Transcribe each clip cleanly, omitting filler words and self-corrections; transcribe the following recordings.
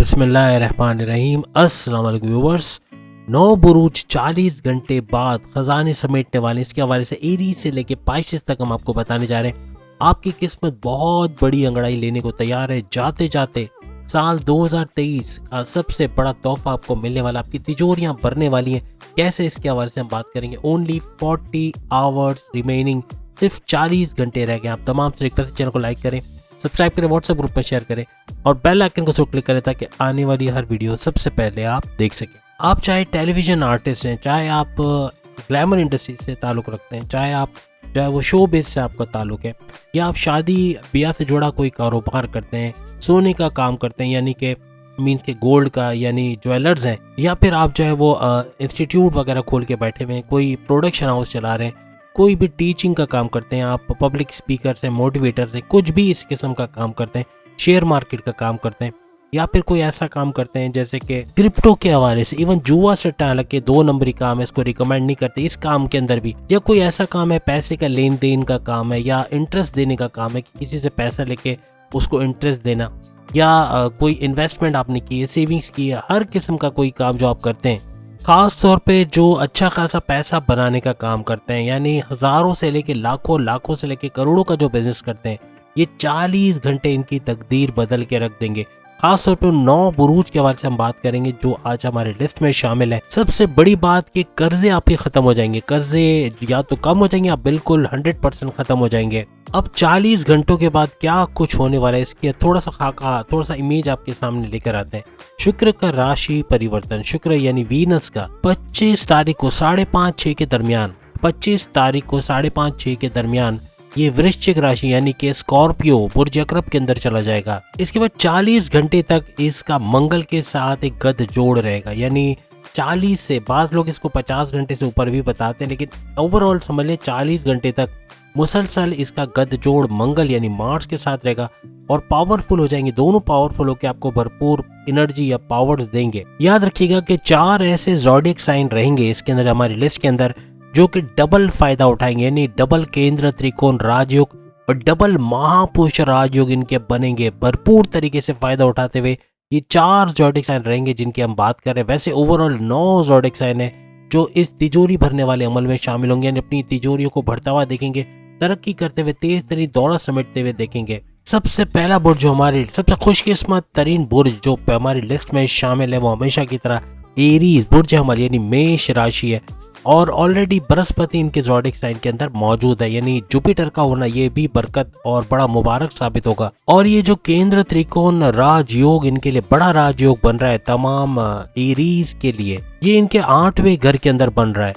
बिस्मिल्लाहिर्रहमानिर्रहीम। अस्सलाम वालेकुम व्यूअर्स। 9 बुरूज 40 घंटे बाद खजाने समेटने वाले, इसके हवाले से एरीज से लेके पाइसेस तक हम आपको बताने जा रहे हैं। आपकी किस्मत बहुत बड़ी अंगड़ाई लेने को तैयार है। जाते जाते साल 2023 का सबसे बड़ा तोहफा आपको मिलने वाला, आपकी तिजोरियां भरने वाली हैं। कैसे, इसके हवाले से हम बात करेंगे। ओनली 40 आवर्स रिमेनिंग, सिर्फ 40 घंटे रह गए। आप तमाम से रिक्वेस्ट, चैनल को लाइक करें, सब्सक्राइब करें, व्हाट्सएप ग्रुप में शेयर करें और बेल आइकन को जरूर क्लिक करें ताकि आने वाली हर वीडियो सबसे पहले आप देख सकें। आप चाहे टेलीविजन आर्टिस्ट हैं, चाहे आप ग्लैमर इंडस्ट्री से ताल्लुक़ रखते हैं, चाहे वो शो बेस से आपका ताल्लुक़ है, या आप शादी ब्याह से जुड़ा कोई कारोबार करते हैं, सोने का काम करते हैं यानी कि मीन्स के गोल्ड का यानी ज्वेलर्स हैं, या फिर आप जो है वो इंस्टीट्यूट वगैरह खोल के बैठे हुए हैं, कोई प्रोडक्शन हाउस चला रहे हैं, कोई भी टीचिंग का काम करते हैं, आप पब्लिक स्पीकर से, मोटिवेटर से, कुछ भी इस किस्म का काम करते हैं, शेयर मार्केट का काम करते हैं, या फिर कोई ऐसा काम करते हैं जैसे कि क्रिप्टो के हवाले से, इवन जुआ सट्टा, हालांकि 2 नंबरी काम है, इसको रिकमेंड नहीं करते इस काम के अंदर भी, या कोई ऐसा काम है पैसे का लेन देन का काम है, या इंटरेस्ट देने का काम है कि किसी से पैसा लेके उसको इंटरेस्ट देना, या कोई इन्वेस्टमेंट आपने की है, सेविंग्स की है, हर किस्म का कोई काम जो आप करते हैं, खास तौर पे जो अच्छा खासा पैसा बनाने का काम करते हैं, यानी हजारों से लेके लाखों, लाखों से लेके करोड़ों का जो बिजनेस करते हैं, ये 40 घंटे इनकी तकदीर बदल के रख देंगे। खास तौर पे 9 बुरूज के हवाले से हम बात करेंगे जो आज हमारे लिस्ट में शामिल है। सबसे बड़ी बात कि कर्जे आपके खत्म हो जाएंगे, कर्जे या तो कम हो जाएंगे या बिल्कुल 100% खत्म हो जाएंगे। अब 40 घंटों के बाद क्या कुछ होने वाला है, इसकी थोड़ा सा खाका, थोड़ा सा इमेज आपके सामने लेकर आते हैं। शुक्र का राशि परिवर्तन, शुक्र यानी वीनस का 25 तारीख को 5:30-6 के दरमियान, 25 तारीख को 5:30-6 के दरमियान ये वृश्चिक राशि यानी कि स्कॉर्पियो बुर्ज अकरब के अंदर चला जाएगा। इसके बाद 40 घंटे तक इसका मंगल के साथ एक गद जोड़ रहेगा, यानी 40 से, बाद लोग इसको 50 घंटे से ऊपर भी बताते हैं, लेकिन ओवरऑल समझ लें 40 घंटे तक मुसलसल इसका गद जोड़ मंगल यानी मार्स के साथ रहेगा और पावरफुल हो जाएंगे। दोनों पावरफुल होकर आपको भरपूर एनर्जी या पावर्स देंगे। याद रखिएगा कि 4 ऐसे ज़ोडिएक साइन रहेंगे इसके अंदर, हमारी लिस्ट के अंदर, जो कि डबल फायदा उठाएंगे, यानी डबल केंद्र त्रिकोण राजयोग और डबल महापुरुष राजयोग इनके बनेंगे। भरपूर तरीके से फायदा उठाते हुए ये 4 ज़ोडिएक साइन रहेंगे जिनकी हम बात कर रहे हैं। वैसे ओवरऑल 9 ज़ोडिएक साइन है जो इस तिजोरी भरने वाले अमल में शामिल होंगे, यानी अपनी तिजोरियों को भरता हुआ देखेंगे, तरक्की करते हुए, तेज तरीन दौलत समेटते हुए देखेंगे। सबसे पहला बुर्ज जो हमारी सबसे खुशकिस्मत तरीन बुर्ज जो हमारी लिस्ट में शामिल है वो हमेशा की तरह एरीज बुर्ज हमारी यानी मेष राशि है, और ऑलरेडी बृहस्पति इनके ज़ोडिएक साइन के अंदर मौजूद है, यानी जुपिटर का होना ये भी बरकत और बड़ा मुबारक साबित होगा। और ये जो केंद्र त्रिकोण राजयोग इनके लिए बड़ा राजयोग बन रहा है तमाम एरीज के लिए, ये इनके 8वें घर के अंदर बन रहा है,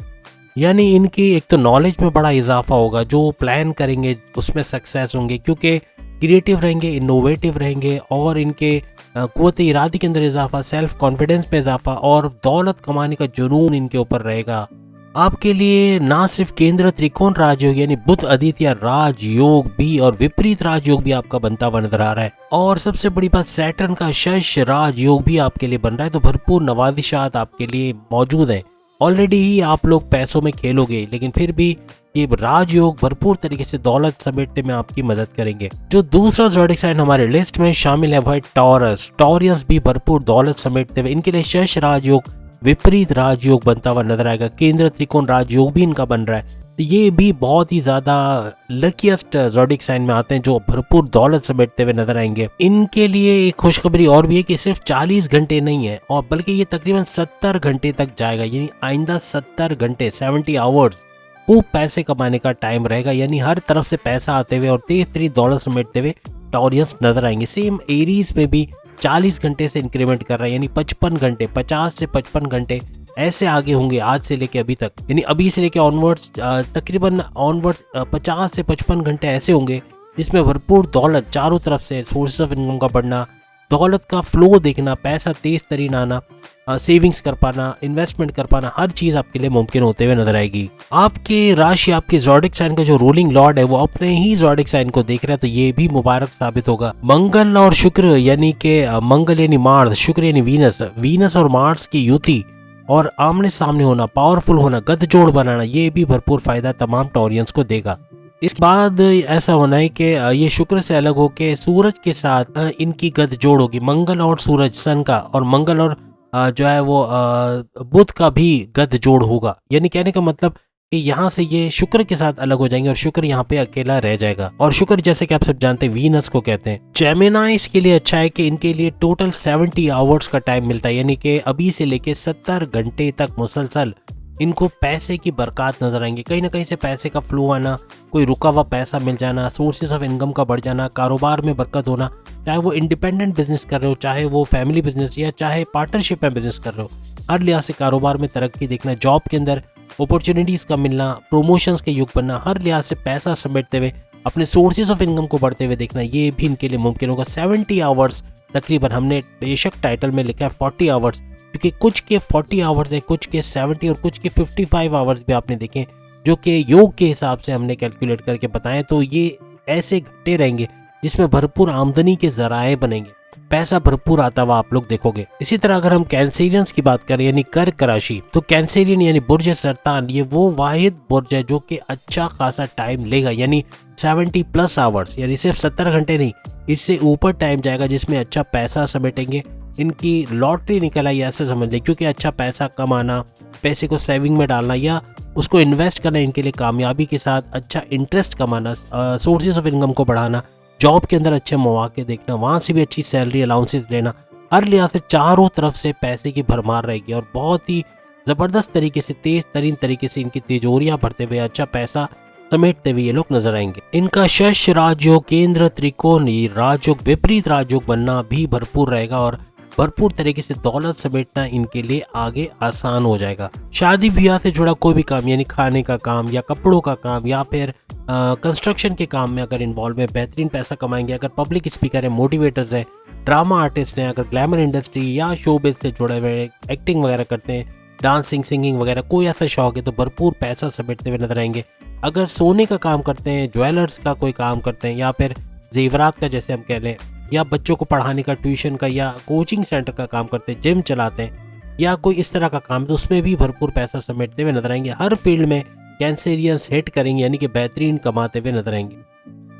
यानी इनकी एक तो नॉलेज में बड़ा इजाफा होगा, जो प्लान करेंगे उसमें सक्सेस होंगे क्योंकि क्रिएटिव रहेंगे, इनोवेटिव रहेंगे, और इनके कुव्वत इरादे के अंदर इजाफा, सेल्फ कॉन्फिडेंस में इजाफा और दौलत कमाने का जुनून इनके ऊपर रहेगा। आपके लिए ना सिर्फ केंद्र त्रिकोण राजयोग यानी बुध आदित्य राजयोग भी और विपरीत राजयोग भी आपका बनता हुआ नजर आ रहा है, और सबसे बड़ी बात सैटर्न का शश राजयोग भी आपके लिए बन रहा है। तो भरपूर नवाजिशात आपके लिए मौजूद है। ऑलरेडी ही आप लोग पैसों में खेलोगे, लेकिन फिर भी ये राजयोग भरपूर तरीके से दौलत समेटने में आपकी मदद करेंगे। जो दूसरा ज़ोडिएक साइन हमारे लिस्ट में शामिल है वह है टॉरस। टॉरियस भी भरपूर दौलत समेटते हुए, इनके लिए शश राजयोग विपरीत राजयोग बनता हुआ नजर आएगा। केंद्र त्रिकोण राजयोग भी इनका बन रहा है, तो ये भी बहुत ही ज्यादा लकीस्ट ज़ोडिएक साइन में आते हैं जो भरपूर दौलत समेटते हुए नजर आएंगे। इनके लिए एक खुशखबरी और भी है कि सिर्फ 40 घंटे नहीं है, और बल्कि ये तकरीबन 70 घंटे तक जाएगा, यानी आइंदा 70 घंटे 70 आवर्स खूब पैसे कमाने का टाइम रहेगा, यानी हर तरफ से पैसा आते हुए और तेज तरीन दौलत समेटते हुए टॉरियस नजर आएंगे। सेम एरीज में भी 40 घंटे से इंक्रीमेंट कर रहा है, यानी 55 घंटे, 50 से 55 घंटे ऐसे आगे होंगे आज से लेके अभी तक, यानी अभी से लेके ऑनवर्ड्स तकरीबन ऑनवर्ड्स 50 से 55 घंटे ऐसे होंगे जिसमें भरपूर दौलत, चारों तरफ से सोर्स ऑफ इनकम का बढ़ना, दौलत का फ्लो देखना, पैसा तेज तरीन आना, सेविंग्स कर पाना, इन्वेस्टमेंट कर पाना, हर चीज आपके लिए मुमकिन होते हुए नजर आएगी। आपके राशि, आपके ज़ोडिएक साइन का जो रूलिंग लॉर्ड है वो अपने ही ज़ोडिएक साइन को देख रहा है, तो ये भी मुबारक साबित होगा। मंगल और शुक्र यानी कि मंगल यानी मार्स, शुक्र यानी वीनस, वीनस और मार्स की युति और आमने सामने होना, पावरफुल होना, गठजोड़ बनाना, ये भी भरपूर फायदा तमाम टॉरियंस को देगा। इसके बाद ऐसा होना है कि ये शुक्र से अलग होके सूरज के साथ इनकी गठजोड़ होगी, मंगल और सूरज सन का, और मंगल और जो है वो बुध का भी गठजोड़ होगा। यानी कहने का मतलब कि यहाँ से ये शुक्र के साथ अलग हो जाएंगे और शुक्र यहाँ पे अकेला रह जाएगा। और शुक्र जैसे कि आप सब जानते हैं वीनस को कहते हैं। जेमिनाइज के लिए अच्छा है कि इनके लिए टोटल 70 आवर्स का टाइम मिलता है, यानी कि अभी से लेके 70 घंटे तक मुसलसल इनको पैसे की बरकत नजर आएंगे। कहीं ना कहीं से पैसे का फ्लो आना, कोई रुका हुआ पैसा मिल जाना, सोर्सेज ऑफ इनकम का बढ़ जाना, कारोबार में बरकत होना, चाहे वो इंडिपेंडेंट बिजनेस कर रहे हो, चाहे वो फैमिली बिजनेस या चाहे पार्टनरशिप में बिजनेस कर रहे हो, हर लिहाज से कारोबार में तरक्की देखना, जॉब के अंदर अपॉर्चुनिटीज का मिलना, प्रमोशंस के युग बनना, हर लिहाज से पैसा समेटते हुए अपने सोर्सेज ऑफ इनकम को बढ़ते हुए देखना, ये भी इनके लिए मुमकिन होगा। 70 आवर्स तकरीबन, हमने बेशक टाइटल में लिखा है 40 आवर्स, क्योंकि कुछ के 40 आवर्स है, कुछ के 70 और कुछ के 55 आवर्स भी आपने देखे, जो कि योग के हिसाब से हमने कैलकुलेट करके बताएं। तो ये ऐसे घंटे रहेंगे जिसमें भरपूर आमदनी के जराए बनेंगे, पैसा भरपूर आता हुआ आप लोग देखोगे। इसी तरह अगर हम कैंसेरियंस की बात करें यानी कर्क राशि, तो कैंसेरियन यानी बुर्ज सरतान, ये वो वाहिद बुर्ज है जो कि अच्छा खासा टाइम लेगा, यानी 70 प्लस आवर्स, यानी सिर्फ 70 घंटे नहीं, इससे ऊपर टाइम जाएगा जिसमें अच्छा पैसा समेटेंगे। इनकी लॉटरी निकल आई ऐसे समझ लें, क्योंकि अच्छा पैसा कमाना, पैसे को सेविंग में डालना या उसको इन्वेस्ट करना इनके लिए कामयाबी के साथ अच्छा इंटरेस्ट कमाना, सोर्सेज ऑफ इनकम को बढ़ाना, जॉब के अंदर अच्छे मौके देखना, वहाँ से भी अच्छी सैलरी अलाउंसेस लेना, हर लिहाज से चारों तरफ से पैसे की भरमार रहेगी और बहुत ही ज़बरदस्त तरीके से, तेज तरीन तरीके से इनकी तिजोरियाँ भरते हुए अच्छा पैसा समेटते हुए ये लोग नजर आएंगे। इनका शश राजयोग, केंद्र त्रिकोणी राजयोग, विपरीत राजयोग बनना भी भरपूर रहेगा और भरपूर तरीके से दौलत समेटना इनके लिए आगे आसान हो जाएगा। शादी ब्याह से जुड़ा कोई भी काम, यानी खाने का काम या कपड़ों का काम या फिर कंस्ट्रक्शन के काम में अगर इन्वॉल्व है, बेहतरीन पैसा कमाएंगे। अगर पब्लिक स्पीकर है, मोटिवेटर्स हैं, ड्रामा आर्टिस्ट हैं, अगर ग्लैमर इंडस्ट्री या शोबिज से जुड़े हुए एक्टिंग वगैरह करते हैं, डांसिंग सिंगिंग वगैरह कोई ऐसा शौक है, तो भरपूर पैसा समेटते हुए नजर आएंगे। अगर सोने का काम करते हैं, ज्वेलर्स का कोई काम करते हैं, या फिर जेवरात का जैसे हम कह लें, या बच्चों को पढ़ाने का, ट्यूशन का या कोचिंग सेंटर का काम करते हैं, जिम चलाते हैं या कोई इस तरह का काम, तो उसमें भी भरपूर पैसा समेटते हुए नजर आएंगे। हर फील्ड में कैंसेरियंस हिट करेंगे, यानी कि बेहतरीन कमाते हुए नजर आएंगे।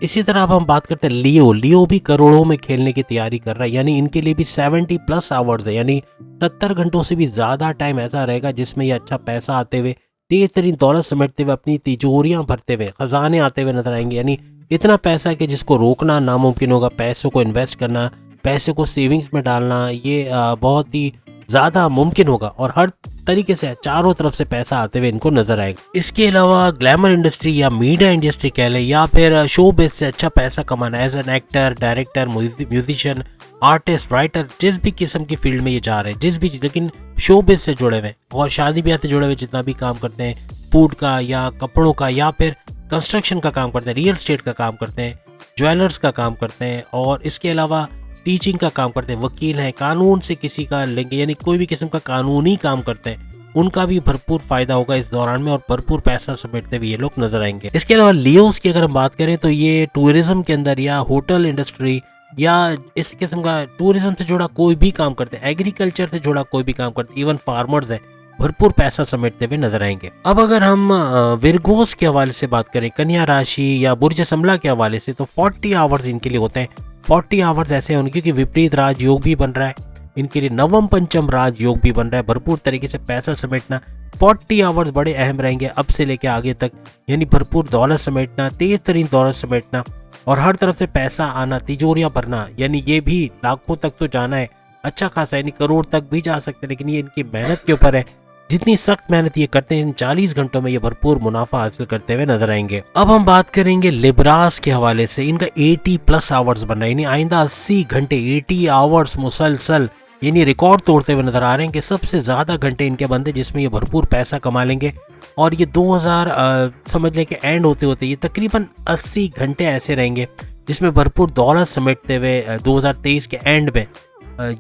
इसी तरह अब हम बात करते हैं लियो। लियो भी करोड़ों में खेलने की तैयारी कर रहा है, यानी इनके लिए भी 70 प्लस आवर्स है, यानी 70 घंटों से भी ज्यादा टाइम ऐसा रहेगा जिसमें ये अच्छा पैसा आते हुए, तेज तरीन दौलत समेटते हुए, अपनी तिजोरियां भरते हुए, खजाने आते हुए नजर आएंगे। यानी इतना पैसा कि जिसको रोकना नामुमकिन होगा। पैसों को इन्वेस्ट करना, पैसे को सेविंग्स में डालना, ये बहुत ही ज़्यादा मुमकिन होगा और हर तरीके से चारों तरफ से पैसा आते हुए इनको नजर आएगा। इसके अलावा ग्लैमर इंडस्ट्री या मीडिया इंडस्ट्री कह लें या फिर शो बेस से अच्छा पैसा कमाना, as an actor, director, musician, artist, writer, जिस भी किस्म की फील्ड में ये जा रहे हैं, जिस भी, लेकिन शो बेस से जुड़े हुए और शादी ब्याह से जुड़े हुए जितना भी काम करते हैं, फूड का या कपड़ों का या फिर कंस्ट्रक्शन का काम करते हैं, रियल एस्टेट का काम करते हैं, ज्वेलर्स का काम करते हैं और इसके अलावा टीचिंग का काम करते हैं, वकील हैं, कानून से किसी का लेंगे, यानी कोई भी किस्म का कानूनी काम करते हैं, उनका भी भरपूर फायदा होगा इस दौरान में और भरपूर पैसा समेटते हुए ये लोग नजर आएंगे। इसके अलावा लियोस की अगर हम बात करें तो ये टूरिज्म के अंदर या होटल इंडस्ट्री या इस किस्म का टूरिज्म से जुड़ा कोई भी काम करते हैं, एग्रीकल्चर से जुड़ा कोई भी काम करते हैं, इवन फार्मर्स है, भरपूर पैसा समेटते हुए नजर आएंगे। अब अगर हम विरगोस के हवाले से बात करें, कन्या राशि या बुर्ज समला के हवाले से, तो 40 आवर्स इनके लिए होते हैं। 40 आवर्स ऐसे होने क्योंकि विपरीत राजयोग भी बन रहा है इनके लिए, नवम पंचम राजयोग भी बन रहा है, भरपूर तरीके से पैसा समेटना। 40 आवर्स बड़े अहम रहेंगे अब से लेके आगे तक, यानी भरपूर दौलत समेटना, तेज तरीन दौलत समेटना और हर तरफ से पैसा आना, तिजोरियां भरना, यानी ये भी लाखों तक तो जाना है, अच्छा खासा, यानी करोड़ तक भी जा सकते हैं, लेकिन ये इनकी मेहनत के ऊपर है। जितनी सख्त मेहनत ये करते हैं, इन 40 घंटों में ये भरपूर मुनाफा हासिल करते हुए नजर आएंगे। अब हम बात करेंगे लिब्रास के हवाले से, इनका 80 प्लस आवर्स बन रहा है, यानी आइंदा 80 घंटे 80 आवर्स मुसलसल, यानी रिकॉर्ड तोड़ते हुए नजर आ रहे हैं कि सबसे ज्यादा घंटे इनके बंदे जिसमें ये भरपूर पैसा कमा लेंगे। और ये 2000 समझ लें कि एंड होते होते ये तकरीबन 80 घंटे ऐसे रहेंगे जिसमें भरपूर दौलत समेटते हुए 2023 के एंड में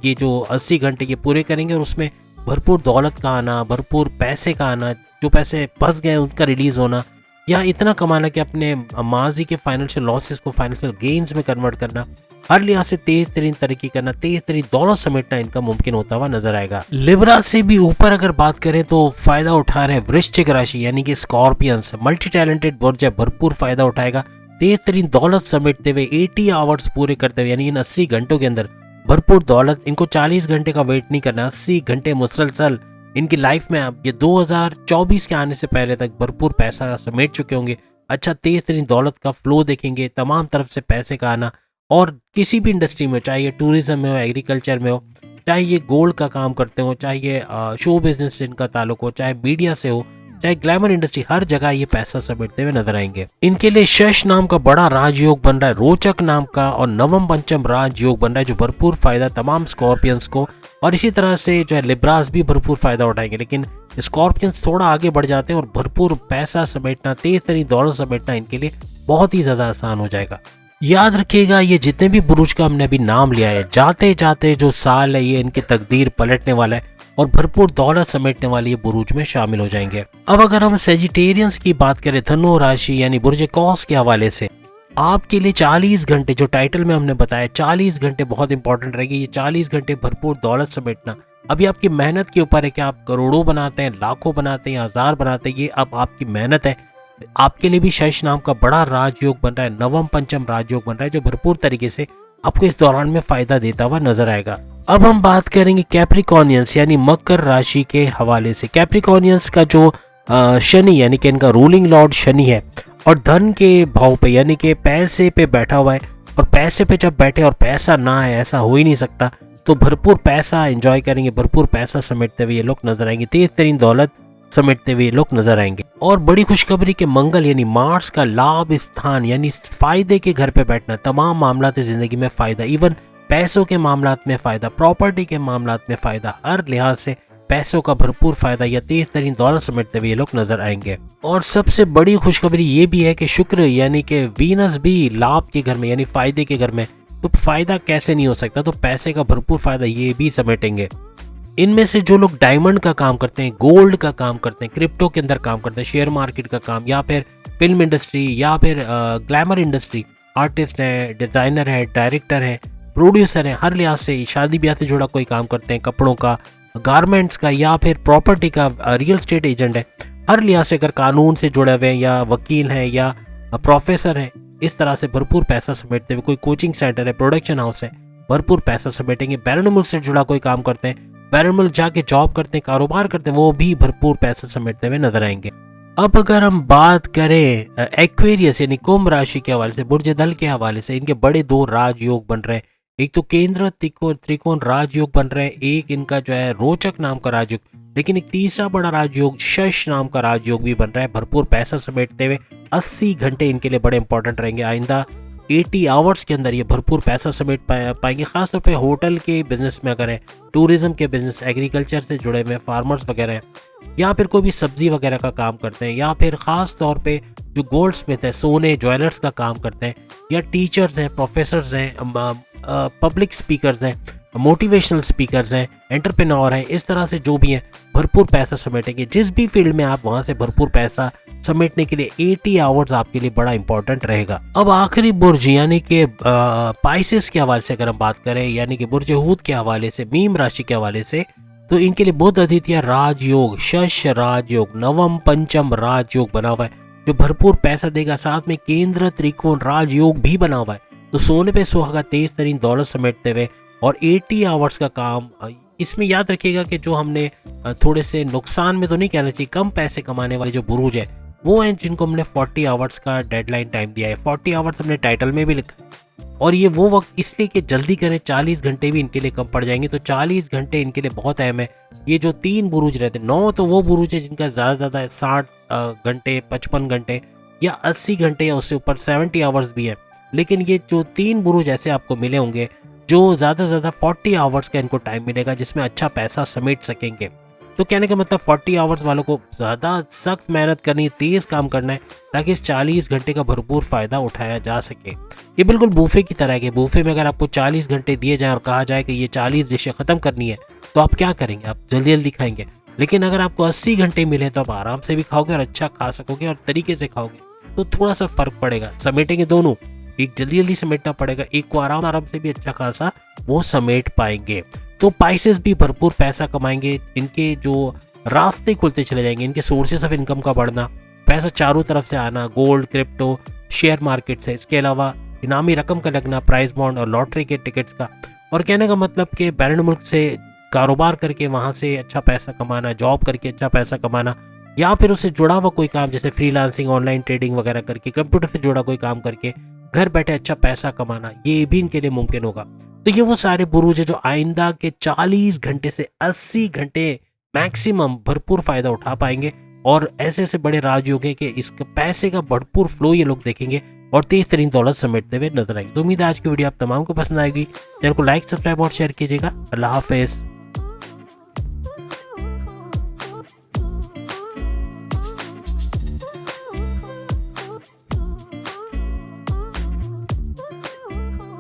ये जो 80 घंटे ये पूरे करेंगे और उसमें भरपूर दौलत का आना, भरपूर पैसे का आना, जो पैसे फंस गए उनका रिलीज होना, या इतना कमाना कि अपने माजी के फाइनेंशियल लॉसेस को फाइनेंशियल गेन्स में कन्वर्ट करना, हर लिहाज से तेज तरीन तरक्की करना, तेज तरीन दौलत समेटना इनका मुमकिन होता हुआ नजर आएगा। लिब्रा से भी ऊपर अगर बात करें तो फायदा उठा रहे वृश्चिक राशि यानी कि स्कॉर्पियंस। मल्टी टैलेंटेड बुर्ज है, भरपूर फायदा उठाएगा तेज तरीन दौलत समेटते हुए 80 आवर्स पूरे करते हुए, यानी इन 80 घंटों के अंदर भरपूर दौलत। इनको 40 घंटे का वेट नहीं करना, 80 घंटे मुसलसल इनकी लाइफ में आप ये 2024 के आने से पहले तक भरपूर पैसा समेट चुके होंगे। अच्छा तेज तरीन दौलत का फ्लो देखेंगे, तमाम तरफ से पैसे का आना, और किसी भी इंडस्ट्री में, चाहे ये टूरिज्म में हो, एग्रीकल्चर में हो, चाहे ये गोल्ड का काम करते हो, चाहे ये शो बिजनेस से इनका ताल्लुक हो, चाहे मीडिया से हो, चाहे ग्लैमर इंडस्ट्री, हर जगह ये पैसा समेटते हुए नजर आएंगे। इनके लिए शश नाम का बड़ा राजयोग बन रहा है, रोचक नाम का, और नवम पंचम राजयोग बन रहा है जो भरपूर फायदा तमाम स्कॉर्पियंस को, और इसी तरह से जो है लिब्रास भी भरपूर फायदा उठाएंगे। लेकिन स्कॉर्पियंस थोड़ा आगे बढ़ जाते हैं और भरपूर पैसा समेटना, तेज तरीन दौलत समेटना इनके लिए बहुत ही ज्यादा आसान हो जाएगा। याद रखिएगा ये जितने भी बुरुज का हमने अभी नाम लिया है, जाते जाते जो साल है ये इनकी तकदीर पलटने वाला है और भरपूर दौलत समेटने वाले ये बुरुज में शामिल हो जाएंगे। अब अगर हम सेजिटेरियंस की बात करें, धनु राशि यानी बुर्ज कौस के हवाले से आपके लिए 40 घंटे, जो टाइटल में हमने बताया 40 घंटे बहुत इंपॉर्टेंट रहेगी। ये 40 घंटे भरपूर दौलत समेटना अभी आपकी मेहनत के ऊपर है कि आप करोड़ों बनाते हैं, लाखों बनाते हैं, हजार बनाते हैं, ये अब आपकी मेहनत है। आपके लिए भी शश नाम का बड़ा राजयोग बन रहा है, नवम पंचम राजयोग बन रहा है जो भरपूर तरीके से आपको इस दौरान में फायदा देता हुआ नजर आएगा। अब हम बात करेंगे कैप्रिकॉर्नियंस यानी मकर राशि के हवाले से। कैप्रिकॉर्नियंस का जो शनि यानी कि इनका रूलिंग लॉर्ड शनि है और धन के भाव पे यानी कि पैसे पे बैठा हुआ है, और पैसे पे जब बैठे और पैसा ना है, ऐसा हो ही नहीं सकता, तो भरपूर पैसा एंजॉय करेंगे, भरपूर पैसा समेटते हुए ये लोग नजर आएंगे, तेज तरीन दौलत समेटते हुए लोग नजर आएंगे। और बड़ी खुशखबरी के मंगल यानी मार्स का लाभ स्थान यानी फायदे के घर पे बैठना, तमाम मामलात जिंदगी में फायदा, इवन पैसों के मामलात में फायदा, प्रॉपर्टी के मामलात में फायदा, हर लिहाज से पैसों का भरपूर फायदा या तेज तरीन दौलत समेटते हुए ये लोग नजर आएंगे। और सबसे बड़ी खुशखबरी ये भी है कि शुक्र यानी कि वीनस भी लाभ के घर में यानी फायदे के घर में, तो फायदा कैसे नहीं हो सकता, तो पैसे का भरपूर फायदा ये भी समेटेंगे। इनमें से जो लोग डायमंड का काम करते हैं, गोल्ड का काम करते हैं, क्रिप्टो के अंदर काम करते हैं, शेयर मार्केट का काम, या फिर फिल्म इंडस्ट्री, या फिर ग्लैमर इंडस्ट्री, आर्टिस्ट है, डिजाइनर है, डायरेक्टर है, प्रोड्यूसर है, हर लिहाज से शादी ब्याह से जुड़ा कोई काम करते हैं, कपड़ों का, गारमेंट्स का, या फिर प्रॉपर्टी का, रियल स्टेट एजेंट है, हर लिहाज से अगर कानून से जुड़े हुए हैं, या वकील हैं, या प्रोफेसर हैं, इस तरह से भरपूर पैसा समेटते हुए, कोई कोचिंग सेंटर है, प्रोडक्शन हाउस है, भरपूर पैसा समेटेंगे। बैरन से जुड़ा कोई काम करते हैं, बैरन जाके जॉब करते हैं, कारोबार करते हैं, वो भी भरपूर पैसा समेटते हुए नजर आएंगे। अब अगर हम बात करें एक्वेरियस यानी कुंभ राशि के हवाले से, बुर्ज दल के हवाले से, इनके बड़े दो राजयोग बन रहे हैं। एक तो केंद्र त्रिकोण राजयोग बन रहे हैं, एक इनका जो है रोचक नाम का राजयोग, लेकिन एक तीसरा बड़ा राजयोग शश नाम का राजयोग भी बन रहा है। भरपूर पैसा समेटते हुए 80 घंटे इनके लिए बड़े इंपॉर्टेंट रहेंगे। आइंदा 80 आवर्स के अंदर ये भरपूर पैसा समेट पाएंगे, खासतौर पे होटल के बिजनेस में अगर है, टूरिज्म के बिजनेस, एग्रीकल्चर से जुड़े हुए फार्मर्स वगैरह हैं, या फिर कोई भी सब्जी वगैरह का काम करते हैं, या फिर खास तौर पे जो गोल्ड स्मिथ है, सोने ज्वेलर्स का काम करते हैं, या टीचर्स हैं, प्रोफेसर्स हैं, पब्लिक स्पीकर्स हैं, मोटिवेशनल स्पीकर्स हैं, एंटरप्रेन्योर हैं, इस तरह से जो भी हैं भरपूर पैसा समेटेंगे। जिस भी फील्ड में आप, वहां से भरपूर पैसा समेटने के लिए 80 आवर्स आपके लिए बड़ा इंपॉर्टेंट रहेगा। अब आखिरी बुर्ज यानी कि पाइसेस के हवाले से अगर हम बात करें, यानी कि बुर्ज हूत के हवाले से, मीम राशि के हवाले से, तो इनके लिए बुध आदित्य राजयोग, शश राजयोग, नवम पंचम राजयोग बना हुआ है जो भरपूर पैसा देगा। साथ में केंद्र त्रिकोण राजयोग भी बना हुआ है, तो सोने पे सुहागा, तेज तरीन दौलत समेटते हुए और 80 आवर्स का काम। इसमें याद रखिएगा कि जो हमने थोड़े से नुकसान में तो नहीं कहना चाहिए, कम पैसे कमाने वाले जो बुरुज है वो हैं जिनको हमने 40 आवर्स का डेडलाइन टाइम दिया है। 40 आवर्स हमने टाइटल में भी लिखा है, और ये वो वक्त इसलिए कि जल्दी करें, 40 घंटे भी इनके लिए कम पड़ जाएंगे, तो 40 घंटे इनके लिए बहुत अहम है। ये जो 3 बुरुज रहते हैं, 9 तो वो बुरुज है जिनका ज़्यादा से ज़्यादा 60 घंटे, 55 घंटे या 80 घंटे या उससे ऊपर 70 आवर्स भी है, लेकिन ये जो 3 बुरुज ऐसे आपको मिले होंगे जो ज़्यादा से ज़्यादा 40 आवर्स का इनको टाइम मिलेगा जिसमें अच्छा पैसा समेट सकेंगे। तो कहने का मतलब 40 आवर्स वालों को ज़्यादा सख्त मेहनत करनी है, तेज़ काम करना है, ताकि इस 40 घंटे का भरपूर फ़ायदा उठाया जा सके। ये बिल्कुल बूफे की तरह है कि बूफे में अगर आपको 40 घंटे दिए जाएँ और कहा जाए कि ये 40 डिशें ख़त्म करनी है, तो आप क्या करेंगे? आप जल्दी जल्दी खाएंगे। लेकिन अगर आपको 80 घंटे मिले तो आप आराम से भी खाओगे और अच्छा खा सकोगे और तरीके से खाओगे, तो थोड़ा सा फ़र्क पड़ेगा। समेटेंगे दोनों, एक जल्दी जल्दी समेटना पड़ेगा, एक को आराम आराम से भी अच्छा खासा वो समेट पाएंगे। तो पाइसेस भी भरपूर पैसा कमाएंगे, इनके जो रास्ते खुलते चले जाएंगे, इनके सोर्सेस ऑफ इनकम का बढ़ना, पैसा चारों तरफ से आना, गोल्ड, क्रिप्टो, शेयर मार्केट से, इसके अलावा इनामी रकम का लगना, प्राइज बॉन्ड और लॉटरी के टिकट्स का। और कहने का मतलब कि बैरून मुल्क से कारोबार करके वहाँ से अच्छा पैसा कमाना, जॉब करके अच्छा पैसा कमाना, या फिर उससे जुड़ा हुआ कोई काम जैसे फ्रीलांसिंग, ऑनलाइन ट्रेडिंग वगैरह करके, कंप्यूटर से जुड़ा कोई काम करके घर बैठे अच्छा पैसा कमाना, ये भी इनके लिए मुमकिन होगा। तो ये वो सारे बुरूज है जो आइंदा के 40 घंटे से 80 घंटे मैक्सिमम भरपूर फायदा उठा पाएंगे, और ऐसे ऐसे बड़े राजयोग है कि इसके पैसे का भरपूर फ्लो ये लोग देखेंगे और तेज तरीन दौलत समेटते हुए नजर आएंगे। तो उम्मीद है आज की वीडियो आप तमाम को पसंद आएगी। चैनल को लाइक, सब्सक्राइब और शेयर कीजिएगा। अल्लाह हाफिज।